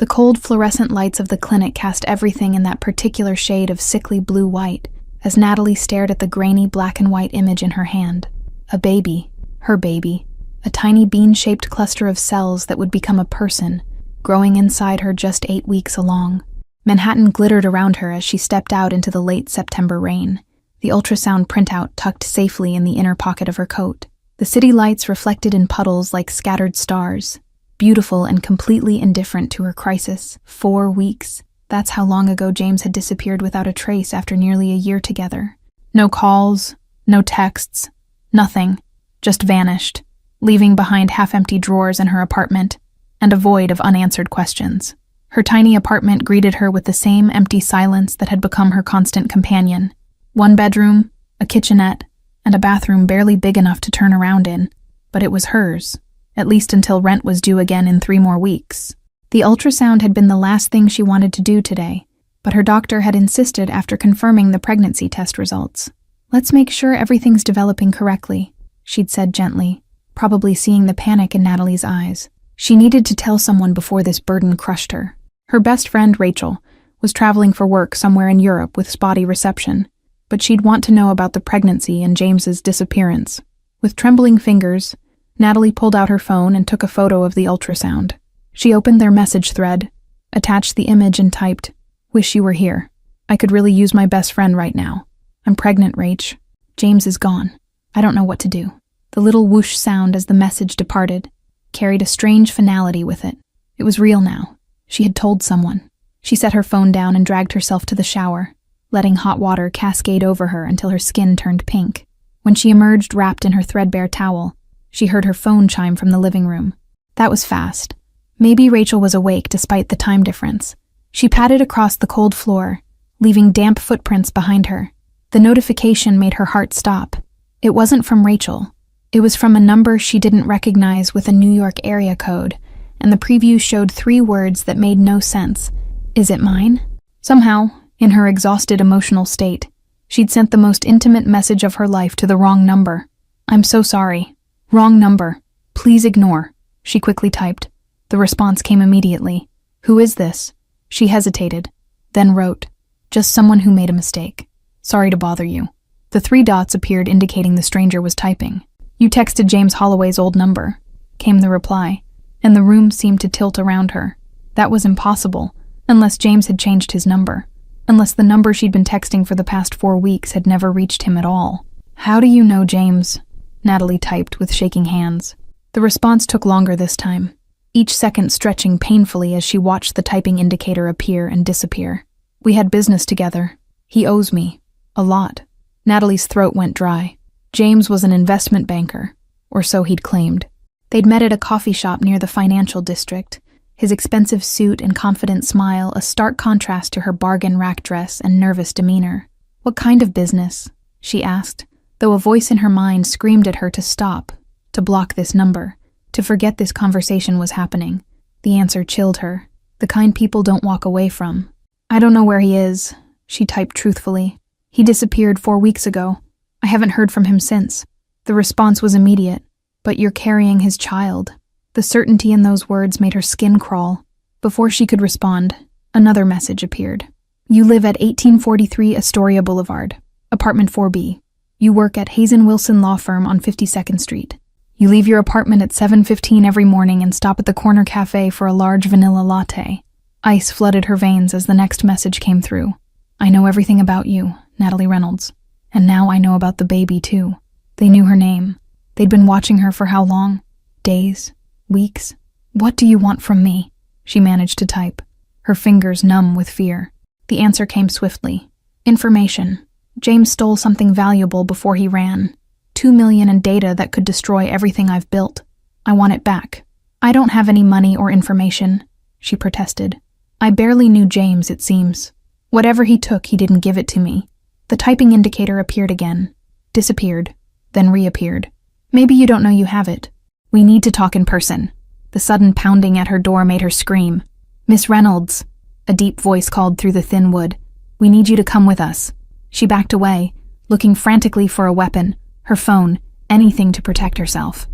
The cold fluorescent lights of the clinic cast everything in that particular shade of sickly blue-white as Natalie stared at the grainy black and white image in her hand. A baby, her baby, a tiny bean-shaped cluster of cells that would become a person, growing inside her just 8 weeks along. Manhattan glittered around her as she stepped out into the late September rain, the ultrasound printout tucked safely in the inner pocket of her coat. The city lights reflected in puddles like scattered stars, beautiful and completely indifferent to her crisis. 4 weeks. That's how long ago James had disappeared without a trace after nearly a year together. No calls, no texts, nothing, just vanished, leaving behind half-empty drawers in her apartment and a void of unanswered questions. Her tiny apartment greeted her with the same empty silence that had become her constant companion. 1 bedroom, a kitchenette, and a bathroom barely big enough to turn around in, but it was hers, at least until rent was due again in 3 more weeks. The ultrasound had been the last thing she wanted to do today, but her doctor had insisted after confirming the pregnancy test results. "Let's make sure everything's developing correctly," she'd said gently, probably seeing the panic in Natalie's eyes. She needed to tell someone before this burden crushed her. Her best friend, Rachel, was traveling for work somewhere in Europe with spotty reception, but she'd want to know about the pregnancy and James's disappearance. With trembling fingers, Natalie pulled out her phone and took a photo of the ultrasound. She opened their message thread, attached the image and typed, "Wish you were here. I could really use my best friend right now. I'm pregnant, Rach. James is gone. I don't know what to do." The little whoosh sound as the message departed carried a strange finality with it. It was real now. She had told someone. She set her phone down and dragged herself to the shower, letting hot water cascade over her until her skin turned pink. When she emerged wrapped in her threadbare towel, she heard her phone chime from the living room. That was fast. Maybe Rachel was awake despite the time difference. She padded across the cold floor, leaving damp footprints behind her. The notification made her heart stop. It wasn't from Rachel. It was from a number she didn't recognize with a New York area code, and the preview showed 3 words that made no sense. Is it mine? Somehow, in her exhausted emotional state, she'd sent the most intimate message of her life to the wrong number. "I'm so sorry. Wrong number. Please ignore," she quickly typed. The response came immediately. "Who is this?" She hesitated, then wrote, "Just someone who made a mistake. Sorry to bother you." The 3 dots appeared indicating the stranger was typing. "You texted James Holloway's old number," came the reply, and the room seemed to tilt around her. That was impossible, unless James had changed his number, unless the number she'd been texting for the past 4 weeks had never reached him at all. "How do you know James?" Natalie typed with shaking hands. The response took longer this time, each second stretching painfully as she watched the typing indicator appear and disappear. "We had business together. He owes me. A lot." Natalie's throat went dry. James was an investment banker, or so he'd claimed. They'd met at a coffee shop near the financial district, his expensive suit and confident smile a stark contrast to her bargain rack dress and nervous demeanor. "What kind of business?" she asked, though a voice in her mind screamed at her to stop, to block this number, to forget this conversation was happening. The answer chilled her. The kind people don't walk away from. "I don't know where he is," she typed truthfully. "He disappeared 4 weeks ago. I haven't heard from him since." The response was immediate. "But you're carrying his child." The certainty in those words made her skin crawl. Before she could respond, another message appeared. "You live at 1843 Astoria Boulevard, apartment 4B. You work at Hazen Wilson Law Firm on 52nd Street. You leave your apartment at 7:15 every morning and stop at the corner cafe for a large vanilla latte." Ice flooded her veins as the next message came through. "I know everything about you, Natalie Reynolds. And now I know about the baby, too." They knew her name. They'd been watching her for how long? Days? Weeks? "What do you want from me?" she managed to type, her fingers numb with fear. The answer came swiftly. "Information. James stole something valuable before he ran. 2 million in data that could destroy everything I've built. I want it back." "I don't have any money or information," she protested. "I barely knew James, it seems. Whatever he took, he didn't give it to me." The typing indicator appeared again, disappeared, then reappeared. "Maybe you don't know you have it. We need to talk in person." The sudden pounding at her door made her scream. "Miss Reynolds," a deep voice called through the thin wood. "We need you to come with us." She backed away, looking frantically for a weapon, her phone, anything to protect herself.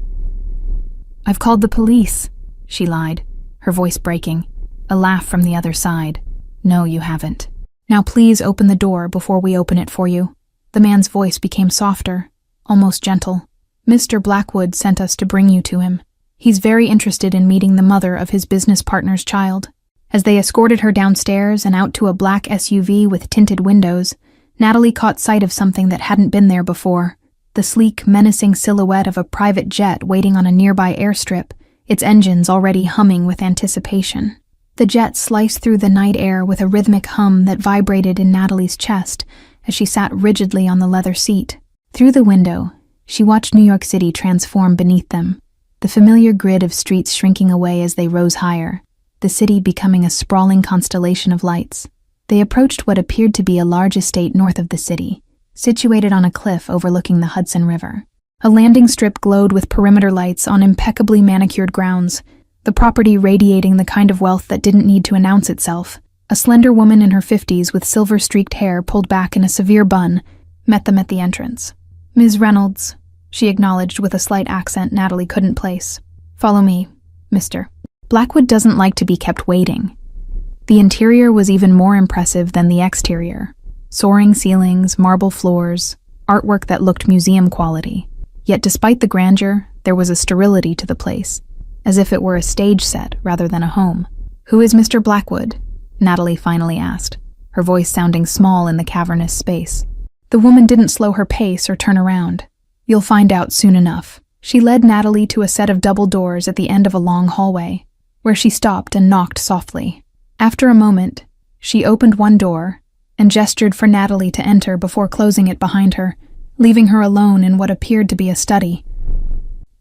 "I've called the police," she lied, her voice breaking. A laugh from the other side. No, you haven't. Now please open the door before we open it for you. The man's voice became softer, almost gentle. Mr. Blackwood sent us to bring you to him. He's very interested in meeting the mother of his business partner's child. As they escorted her downstairs and out to a black SUV with tinted windows, Natalie caught sight of something that hadn't been there before. The sleek, menacing silhouette of a private jet waiting on a nearby airstrip, its engines already humming with anticipation. The jet sliced through the night air with a rhythmic hum that vibrated in Natalie's chest as she sat rigidly on the leather seat. Through the window, she watched New York City transform beneath them, the familiar grid of streets shrinking away as they rose higher, the city becoming a sprawling constellation of lights. They approached what appeared to be a large estate north of the city, situated on a cliff overlooking the Hudson River. A landing strip glowed with perimeter lights on impeccably manicured grounds, the property radiating the kind of wealth that didn't need to announce itself. A slender woman in her 50s with silver-streaked hair pulled back in a severe bun met them at the entrance. "Ms. Reynolds," she acknowledged with a slight accent Natalie couldn't place. "Follow me, Mr. Blackwood doesn't like to be kept waiting." The interior was even more impressive than the exterior. Soaring ceilings, marble floors, artwork that looked museum quality. Yet despite the grandeur, there was a sterility to the place, as if it were a stage set rather than a home. "Who is Mr. Blackwood?" Natalie finally asked, her voice sounding small in the cavernous space. The woman didn't slow her pace or turn around. "You'll find out soon enough." She led Natalie to a set of double doors at the end of a long hallway, where she stopped and knocked softly. After a moment, she opened one door and gestured for Natalie to enter before closing it behind her, leaving her alone in what appeared to be a study.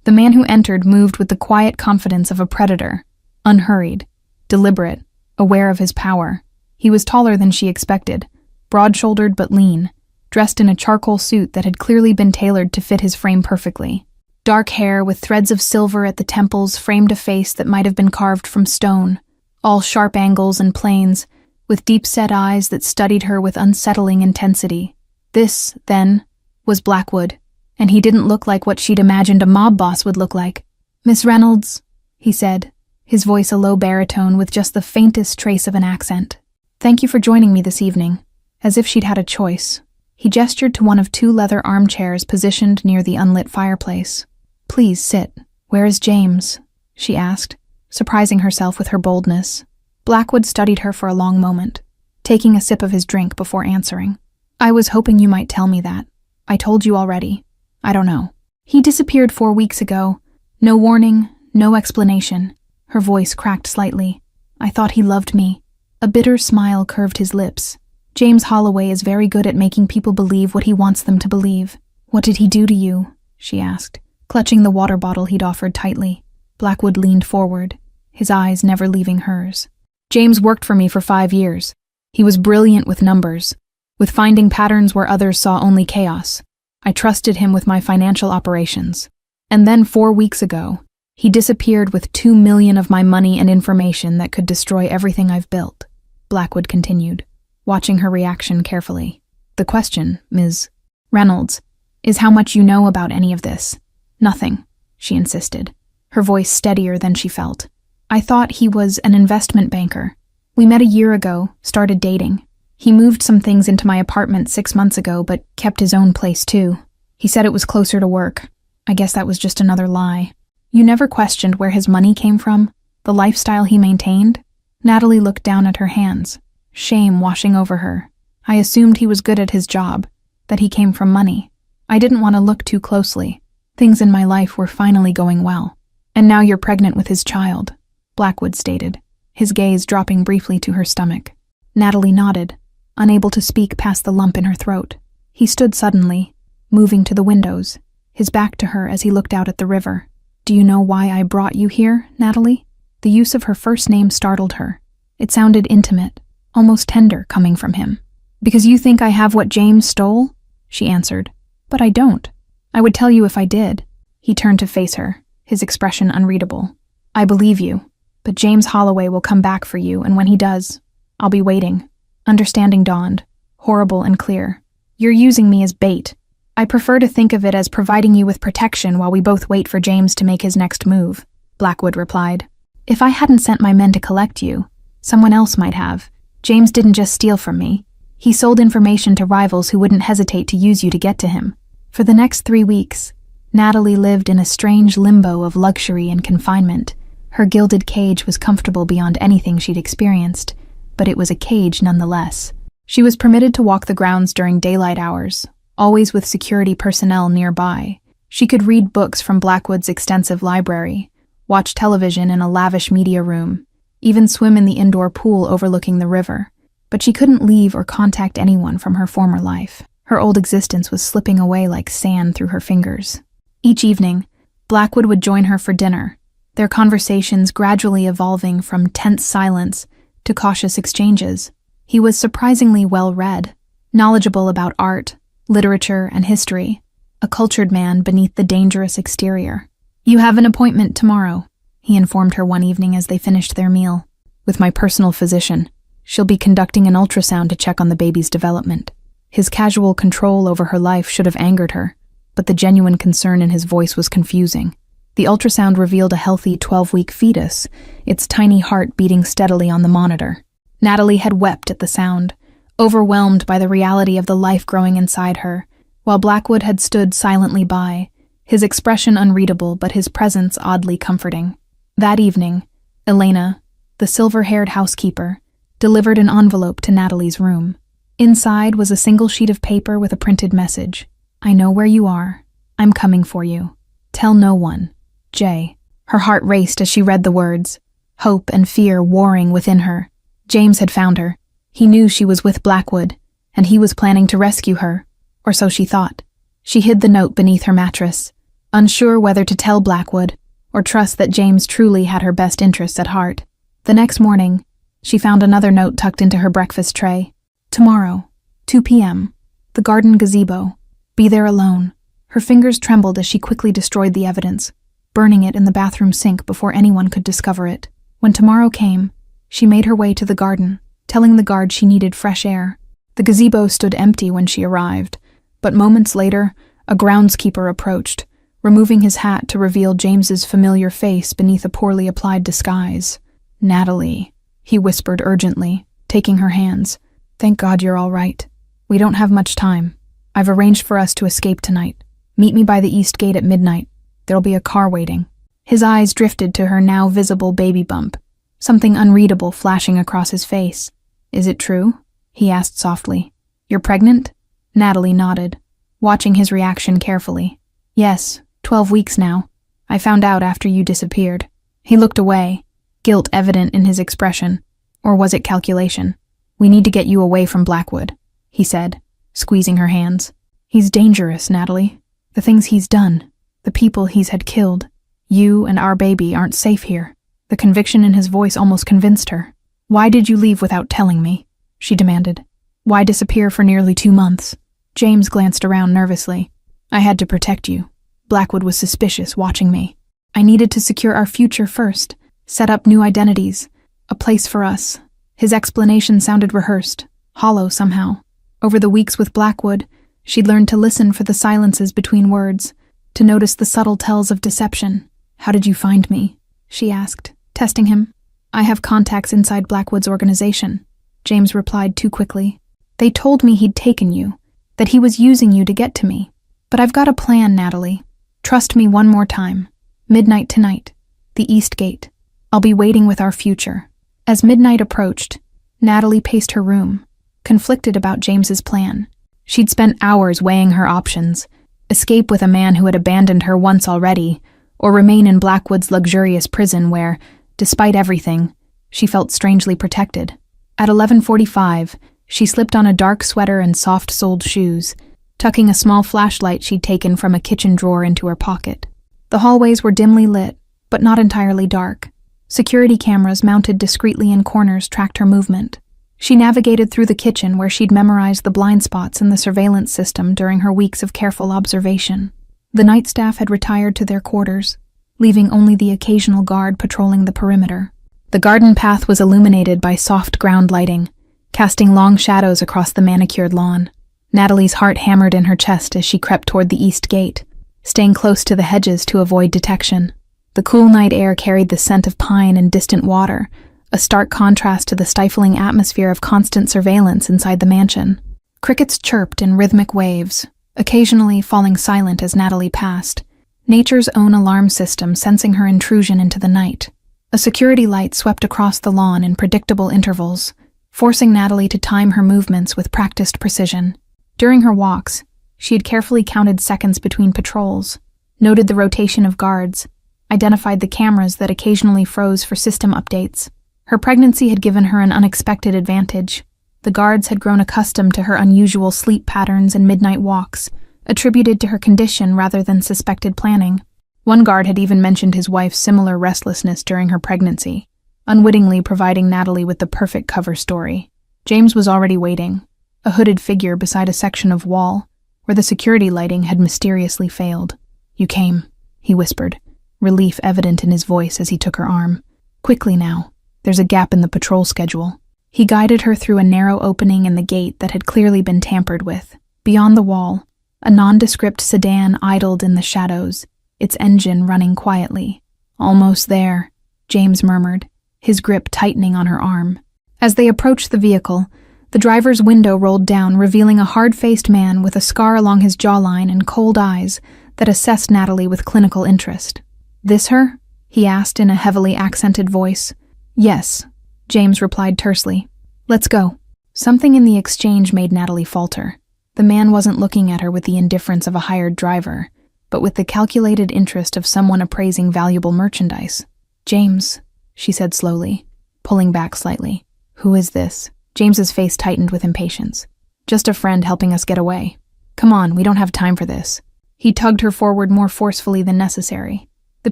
The man who entered moved with the quiet confidence of a predator, unhurried, deliberate, aware of his power. He was taller than she expected, broad-shouldered but lean, dressed in a charcoal suit that had clearly been tailored to fit his frame perfectly. Dark hair with threads of silver at the temples framed a face that might have been carved from stone, all sharp angles and planes, with deep-set eyes that studied her with unsettling intensity. This, then, was Blackwood, and he didn't look like what she'd imagined a mob boss would look like. "Miss Reynolds," he said, his voice a low baritone with just the faintest trace of an accent. "Thank you for joining me this evening," as if she'd had a choice. He gestured to one of two leather armchairs positioned near the unlit fireplace. "Please sit." "Where is James?" she asked, surprising herself with her boldness. Blackwood studied her for a long moment, taking a sip of his drink before answering. "I was hoping you might tell me that. I told you already. I don't know. He disappeared 4 weeks ago. No warning, no explanation." Her voice cracked slightly. "I thought he loved me." A bitter smile curved his lips. "James Holloway is very good at making people believe what he wants them to believe." "What did he do to you?" she asked, clutching the water bottle he'd offered tightly. Blackwood leaned forward, his eyes never leaving hers. "James worked for me for 5 years. He was brilliant with numbers, with finding patterns where others saw only chaos. I trusted him with my financial operations. And then 4 weeks ago, he disappeared with 2 million of my money and information that could destroy everything I've built," Blackwood continued, watching her reaction carefully. "The question, Ms. Reynolds, is how much you know about any of this." "Nothing," she insisted, her voice steadier than she felt. "I thought he was an investment banker. We met a year ago, started dating. He moved some things into my apartment 6 months ago, but kept his own place too. He said it was closer to work. I guess that was just another lie." "You never questioned where his money came from? The lifestyle he maintained?" Natalie looked down at her hands, shame washing over her. "I assumed he was good at his job, that he came from money. I didn't want to look too closely. Things in my life were finally going well. And now you're pregnant with his child," Blackwood stated, his gaze dropping briefly to her stomach. Natalie nodded, unable to speak past the lump in her throat. He stood suddenly, moving to the windows, his back to her as he looked out at the river. "Do you know why I brought you here, Natalie?" The use of her first name startled her. It sounded intimate, almost tender coming from him. "Because you think I have what James stole?" she answered. "But I don't. I would tell you if I did." He turned to face her, his expression unreadable. "I believe you, but James Holloway will come back for you, and when he does, I'll be waiting." Understanding dawned, horrible and clear. "You're using me as bait. I prefer to think of it as providing you with protection while we both wait for James to make his next move," Blackwood replied. "If I hadn't sent my men to collect you, Someone else might have. James didn't just steal from me. He sold information to rivals who wouldn't hesitate to use you to get to him. For the next 3 weeks, Natalie lived in a strange limbo of luxury and confinement. Her gilded cage was comfortable beyond anything she'd experienced, but it was a cage nonetheless. She was permitted to walk the grounds during daylight hours, always with security personnel nearby. She could read books from Blackwood's extensive library, watch television in a lavish media room, even swim in the indoor pool overlooking the river. But she couldn't leave or contact anyone from her former life. Her old existence was slipping away like sand through her fingers. Each evening, Blackwood would join her for dinner, their conversations gradually evolving from tense silence to cautious exchanges. He was surprisingly well-read, knowledgeable about art, literature, and history, a cultured man beneath the dangerous exterior. "You have an appointment tomorrow," he informed her one evening as they finished their meal. "With my personal physician. She'll be conducting an ultrasound to check on the baby's development." His casual control over her life should have angered her, but the genuine concern in his voice was confusing. The ultrasound revealed a healthy 12-week fetus, its tiny heart beating steadily on the monitor. Natalie had wept at the sound, overwhelmed by the reality of the life growing inside her, while Blackwood had stood silently by, his expression unreadable but his presence oddly comforting. That evening, Elena, the silver-haired housekeeper, delivered an envelope to Natalie's room. Inside was a single sheet of paper with a printed message. "I know where you are. I'm coming for you. Tell no one. Jay." Her heart raced as she read the words, hope and fear warring within her. James had found her. He knew she was with Blackwood, and he was planning to rescue her, or so she thought. She hid the note beneath her mattress, unsure whether to tell Blackwood or trust that James truly had her best interests at heart. The next morning, she found another note tucked into her breakfast tray. "Tomorrow, 2 p.m., the garden gazebo. Be there alone." Her fingers trembled as she quickly destroyed the evidence, burning it in the bathroom sink before anyone could discover it. When tomorrow came, she made her way to the garden, telling the guard she needed fresh air. The gazebo stood empty when she arrived, but moments later, a groundskeeper approached, removing his hat to reveal James's familiar face beneath a poorly applied disguise. "Natalie," he whispered urgently, taking her hands. "Thank God you're all right. We don't have much time. I've arranged for us to escape tonight. Meet me by the east gate at midnight. There'll be a car waiting." His eyes drifted to her now visible baby bump, something unreadable flashing across his face. "Is it true?" he asked softly. "You're pregnant?" Natalie nodded, watching his reaction carefully. "Yes, 12 weeks now. I found out after you disappeared." He looked away, guilt evident in his expression. Or was it calculation? "We need to get you away from Blackwood," he said, squeezing her hands. "He's dangerous, Natalie. The things he's done, the people he's had killed. You and our baby aren't safe here." The conviction in his voice almost convinced her. "Why did you leave without telling me?" she demanded. "Why disappear for nearly 2 months?" James glanced around nervously. "I had to protect you. Blackwood was suspicious, watching me. I needed to secure our future first, set up new identities, a place for us." His explanation sounded rehearsed, hollow somehow. Over the weeks with Blackwood, she'd learned to listen for the silences between words, to notice the subtle tells of deception. "How did you find me?" she asked, testing him. "I have contacts inside Blackwood's organization," James replied too quickly. "They told me he'd taken you, that he was using you to get to me. But I've got a plan, Natalie. Trust me one more time. Midnight tonight. The East Gate. I'll be waiting with our future." As midnight approached, Natalie paced her room, conflicted about James's plan. She'd spent hours weighing her options: escape with a man who had abandoned her once already, or remain in Blackwood's luxurious prison where, despite everything, she felt strangely protected. At 11:45, she slipped on a dark sweater and soft-soled shoes, tucking a small flashlight she'd taken from a kitchen drawer into her pocket. The hallways were dimly lit, but not entirely dark. Security cameras mounted discreetly in corners tracked her movement. She navigated through the kitchen where she'd memorized the blind spots in the surveillance system during her weeks of careful observation. The night staff had retired to their quarters, leaving only the occasional guard patrolling the perimeter. The garden path was illuminated by soft ground lighting, casting long shadows across the manicured lawn. Natalie's heart hammered in her chest as she crept toward the east gate, staying close to the hedges to avoid detection. The cool night air carried the scent of pine and distant water, a stark contrast to the stifling atmosphere of constant surveillance inside the mansion. Crickets chirped in rhythmic waves, occasionally falling silent as Natalie passed, nature's own alarm system sensing her intrusion into the night. A security light swept across the lawn in predictable intervals, forcing Natalie to time her movements with practiced precision. During her walks, she had carefully counted seconds between patrols, noted the rotation of guards, identified the cameras that occasionally froze for system updates. Her pregnancy had given her an unexpected advantage. The guards had grown accustomed to her unusual sleep patterns and midnight walks, attributed to her condition rather than suspected planning. One guard had even mentioned his wife's similar restlessness during her pregnancy, unwittingly providing Natalie with the perfect cover story. James was already waiting, a hooded figure beside a section of wall where the security lighting had mysteriously failed. "You came," he whispered, relief evident in his voice as he took her arm. "Quickly now. There's a gap in the patrol schedule." He guided her through a narrow opening in the gate that had clearly been tampered with. Beyond the wall, a nondescript sedan idled in the shadows, its engine running quietly. "Almost there," James murmured, his grip tightening on her arm. As they approached the vehicle, the driver's window rolled down, revealing a hard-faced man with a scar along his jawline and cold eyes that assessed Natalie with clinical interest. "This her?" he asked in a heavily accented voice. "Yes," James replied tersely. "Let's go." Something in the exchange made Natalie falter. The man wasn't looking at her with the indifference of a hired driver, but with the calculated interest of someone appraising valuable merchandise. "James," she said slowly, pulling back slightly. "Who is this?" James's face tightened with impatience. "Just a friend helping us get away. Come on, we don't have time for this." He tugged her forward more forcefully than necessary. The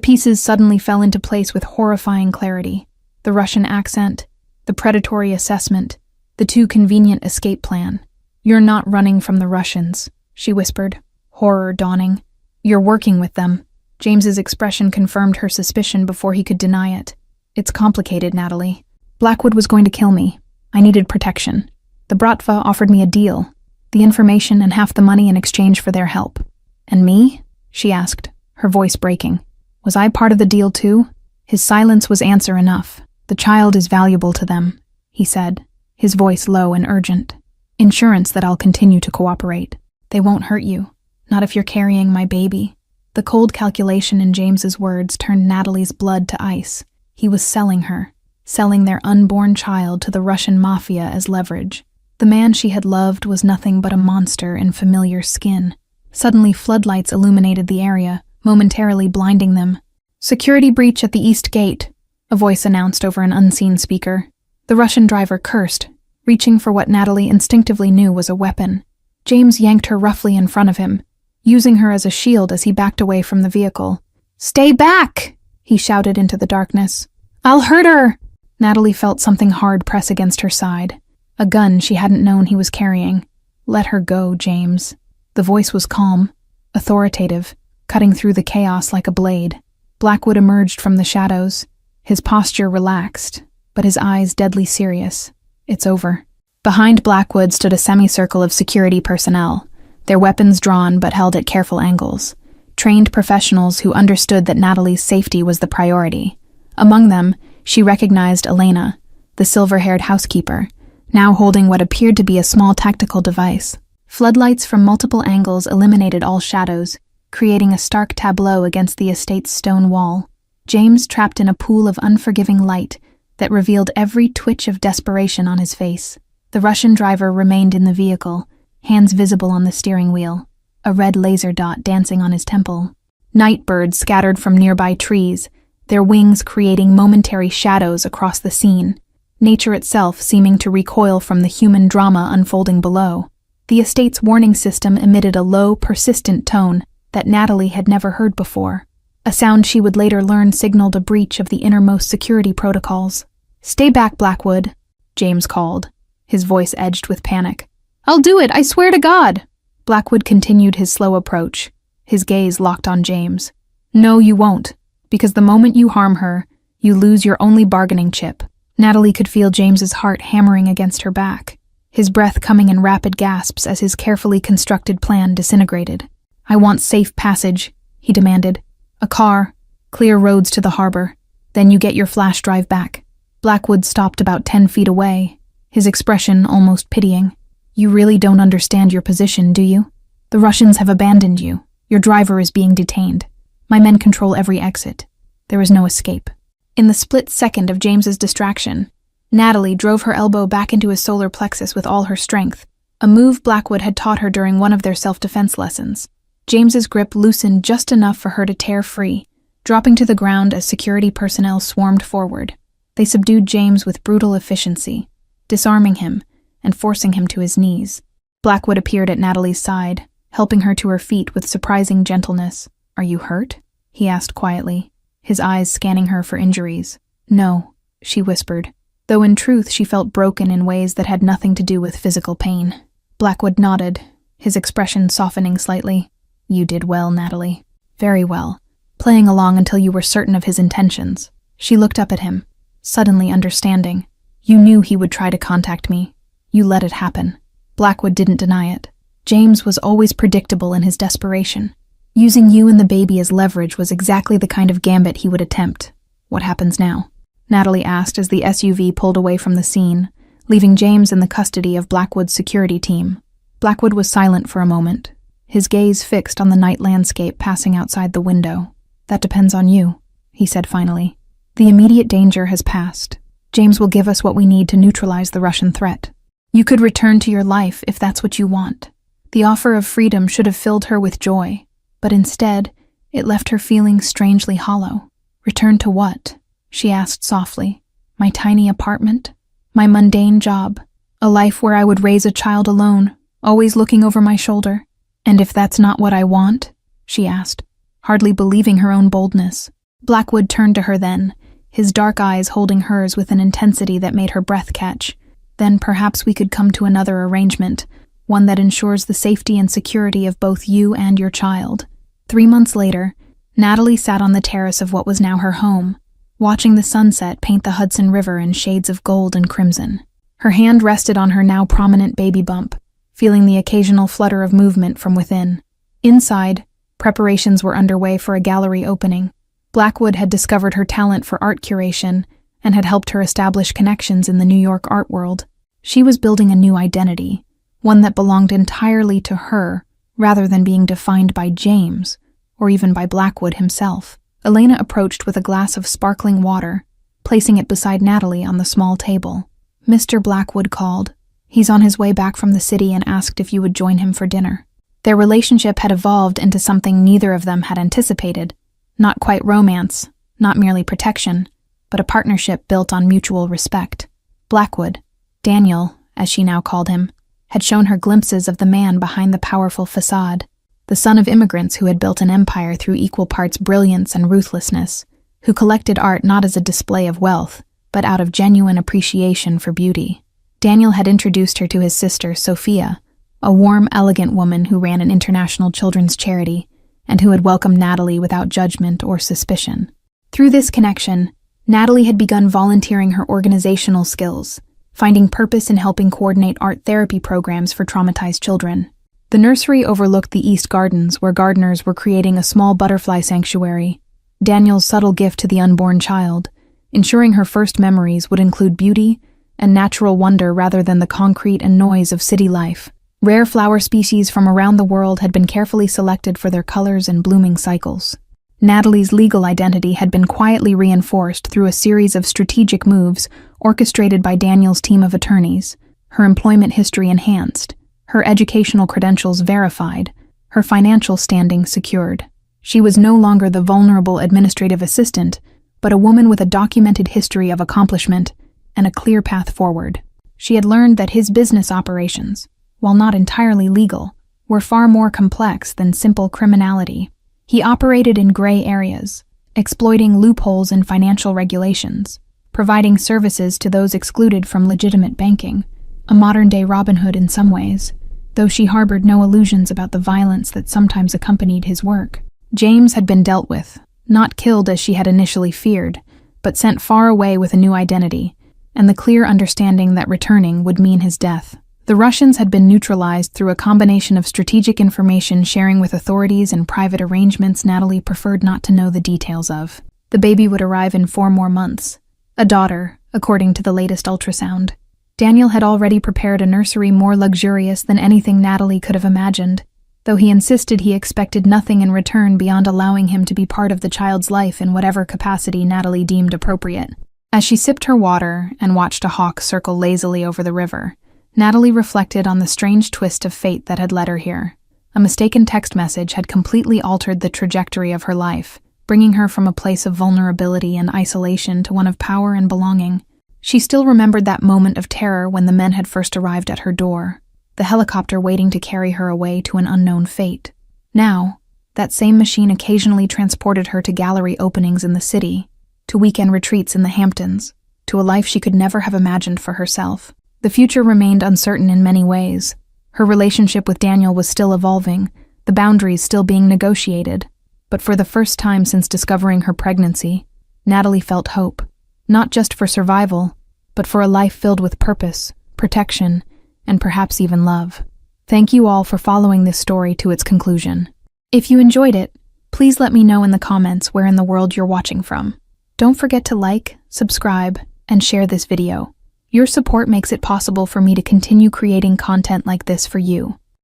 pieces suddenly fell into place with horrifying clarity. The Russian accent, the predatory assessment, the too convenient escape plan. "You're not running from the Russians," she whispered, horror dawning. "You're working with them." James's expression confirmed her suspicion before he could deny it. "It's complicated, Natalie. Blackwood was going to kill me. I needed protection. The Bratva offered me a deal, the information and half the money in exchange for their help." "And me?" she asked, her voice breaking. "Was I part of the deal too?" His silence was answer enough. "The child is valuable to them," he said, his voice low and urgent. "Insurance that I'll continue to cooperate. They won't hurt you, not if you're carrying my baby." The cold calculation in James's words turned Natalie's blood to ice. He was selling her, selling their unborn child to the Russian Mafia as leverage. The man she had loved was nothing but a monster in familiar skin. Suddenly, floodlights illuminated the area, momentarily blinding them. "Security breach at the east gate," a voice announced over an unseen speaker. The Russian driver cursed, reaching for what Natalie instinctively knew was a weapon. James yanked her roughly in front of him, using her as a shield as he backed away from the vehicle. "Stay back!" he shouted into the darkness. "I'll hurt her!" Natalie felt something hard press against her side. A gun she hadn't known he was carrying. "Let her go, James." The voice was calm, authoritative, cutting through the chaos like a blade. Blackwood emerged from the shadows, his posture relaxed, but his eyes deadly serious. "It's over." Behind Blackwood stood a semicircle of security personnel, their weapons drawn but held at careful angles. Trained professionals who understood that Natalie's safety was the priority. Among them, she recognized Elena, the silver-haired housekeeper, now holding what appeared to be a small tactical device. Floodlights from multiple angles eliminated all shadows, creating a stark tableau against the estate's stone wall. James trapped in a pool of unforgiving light that revealed every twitch of desperation on his face. The Russian driver remained in the vehicle, hands visible on the steering wheel, a red laser dot dancing on his temple. Night birds scattered from nearby trees, their wings creating momentary shadows across the scene, nature itself seeming to recoil from the human drama unfolding below. The estate's warning system emitted a low, persistent tone that Natalie had never heard before, a sound she would later learn signaled a breach of the innermost security protocols. "Stay back, Blackwood," James called, his voice edged with panic. "I'll do it, I swear to God!" Blackwood continued his slow approach, his gaze locked on James. "No, you won't, because the moment you harm her, you lose your only bargaining chip." Natalie could feel James's heart hammering against her back, his breath coming in rapid gasps as his carefully constructed plan disintegrated. "I want safe passage," he demanded. "A car, clear roads to the harbor. Then you get your flash drive back. Blackwood stopped about 10 feet away, his expression almost pitying. You really don't understand your position, do you? The Russians have abandoned you. Your driver is being detained. My men control every exit. There is no escape. In the split second of James's distraction, Natalie drove her elbow back into his solar plexus with all her strength, a move Blackwood had taught her during one of their self-defense lessons. James's grip loosened just enough for her to tear free, dropping to the ground as security personnel swarmed forward. They subdued James with brutal efficiency, disarming him and forcing him to his knees. Blackwood appeared at Natalie's side, helping her to her feet with surprising gentleness. Are you hurt? He asked quietly, his eyes scanning her for injuries. No, she whispered, though in truth she felt broken in ways that had nothing to do with physical pain. Blackwood nodded, his expression softening slightly. You did well, Natalie. Very well, playing along until you were certain of his intentions. She looked up at him, suddenly understanding. You knew he would try to contact me. You let it happen. Blackwood didn't deny it. James was always predictable in his desperation. Using you and the baby as leverage was exactly the kind of gambit he would attempt. What happens now? Natalie asked as the SUV pulled away from the scene, leaving James in the custody of Blackwood's security team. Blackwood was silent for a moment, his gaze fixed on the night landscape passing outside the window. That depends on you, he said finally. The immediate danger has passed. James will give us what we need to neutralize the Russian threat. You could return to your life if that's what you want. The offer of freedom should have filled her with joy, but instead, it left her feeling strangely hollow. Return to what? She asked softly. My tiny apartment? My mundane job? A life where I would raise a child alone, always looking over my shoulder? And if that's not what I want? She asked, hardly believing her own boldness. Blackwood turned to her then, his dark eyes holding hers with an intensity that made her breath catch. Then perhaps we could come to another arrangement, one that ensures the safety and security of both you and your child. 3 months later, Natalie sat on the terrace of what was now her home, watching the sunset paint the Hudson River in shades of gold and crimson. Her hand rested on her now prominent baby bump, feeling the occasional flutter of movement from within. Inside, preparations were underway for a gallery opening. Blackwood had discovered her talent for art curation and had helped her establish connections in the New York art world. She was building a new identity, one that belonged entirely to her, rather than being defined by James, or even by Blackwood himself. Elena approached with a glass of sparkling water, placing it beside Natalie on the small table. Mr. Blackwood called. He's on his way back from the city and asked if you would join him for dinner. Their relationship had evolved into something neither of them had anticipated. Not quite romance, not merely protection, but a partnership built on mutual respect. Blackwood, Daniel, as she now called him, had shown her glimpses of the man behind the powerful facade, the son of immigrants who had built an empire through equal parts brilliance and ruthlessness, who collected art not as a display of wealth, but out of genuine appreciation for beauty. Daniel had introduced her to his sister, Sophia, a warm, elegant woman who ran an international children's charity, and who had welcomed Natalie without judgment or suspicion. Through this connection, Natalie had begun volunteering her organizational skills, finding purpose in helping coordinate art therapy programs for traumatized children. The nursery overlooked the East Gardens, where gardeners were creating a small butterfly sanctuary, Daniel's subtle gift to the unborn child, ensuring her first memories would include beauty and natural wonder rather than the concrete and noise of city life. Rare flower species from around the world had been carefully selected for their colors and blooming cycles. Natalie's legal identity had been quietly reinforced through a series of strategic moves orchestrated by Daniel's team of attorneys, her employment history enhanced, her educational credentials verified, her financial standing secured. She was no longer the vulnerable administrative assistant, but a woman with a documented history of accomplishment and a clear path forward. She had learned that his business operations, while not entirely legal, were far more complex than simple criminality. He operated in gray areas, exploiting loopholes in financial regulations, providing services to those excluded from legitimate banking, a modern-day Robin Hood in some ways, though she harbored no illusions about the violence that sometimes accompanied his work. James had been dealt with, not killed as she had initially feared, but sent far away with a new identity, and the clear understanding that returning would mean his death. The Russians had been neutralized through a combination of strategic information sharing with authorities and private arrangements Natalie preferred not to know the details of. The baby would arrive in 4 more months. A daughter, according to the latest ultrasound. Daniel had already prepared a nursery more luxurious than anything Natalie could have imagined, though he insisted he expected nothing in return beyond allowing him to be part of the child's life in whatever capacity Natalie deemed appropriate. As she sipped her water and watched a hawk circle lazily over the river, Natalie reflected on the strange twist of fate that had led her here. A mistaken text message had completely altered the trajectory of her life, bringing her from a place of vulnerability and isolation to one of power and belonging. She still remembered that moment of terror when the men had first arrived at her door, the helicopter waiting to carry her away to an unknown fate. Now, that same machine occasionally transported her to gallery openings in the city, to weekend retreats in the Hamptons, to a life she could never have imagined for herself. The future remained uncertain in many ways. Her relationship with Daniel was still evolving, the boundaries still being negotiated. But for the first time since discovering her pregnancy, Natalie felt hope, not just for survival, but for a life filled with purpose, protection, and perhaps even love. Thank you all for following this story to its conclusion. If you enjoyed it, please let me know in the comments where in the world you're watching from. Don't forget to like, subscribe, and share this video. Your support makes it possible for me to continue creating content like this for you.